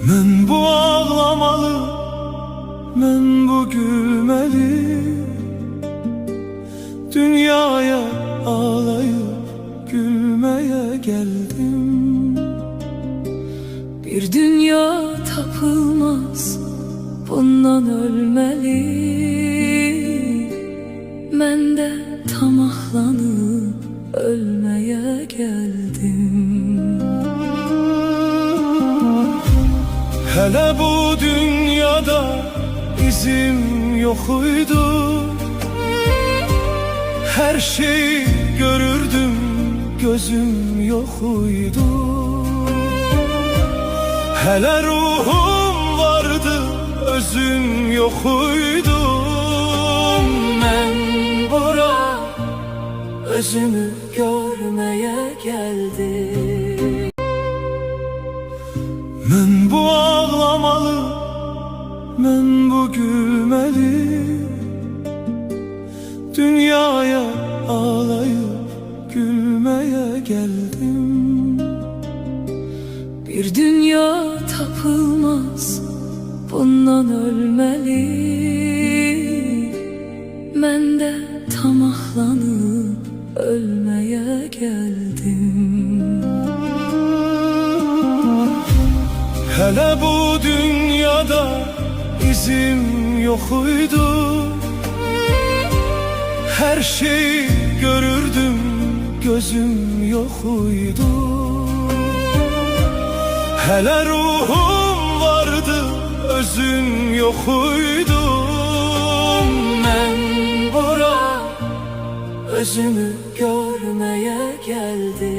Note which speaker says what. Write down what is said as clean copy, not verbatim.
Speaker 1: Men bu ağlamalı, men bu gülmeli. Dünyaya ağlayıp gülmeye geldim.
Speaker 2: Bir dünya tapılmaz, bundan ölmeli. Men de tamahlanıp ölmeye geldim.
Speaker 1: Hele bu dünyada izim yokuydu. Her şeyi görürdüm, gözüm yokuydu. Hele ruhum vardı, özüm yokuydu.
Speaker 2: Ben bura özümü görmeye geldim.
Speaker 1: Men bu ağlamalı, men bu gülmeli. Dünyaya ağlayıp gülmeye geldim.
Speaker 2: Bir dünya tapılmaz, bundan ölmeli. Men de tamahlanıp ölmeye geldim.
Speaker 1: Hele bu dünyada izim yokuydu. Her şeyi görürdüm, gözüm yokuydu. Hele ruhum vardı, özüm yokuydu.
Speaker 2: Ben bura özümü görmeye geldim.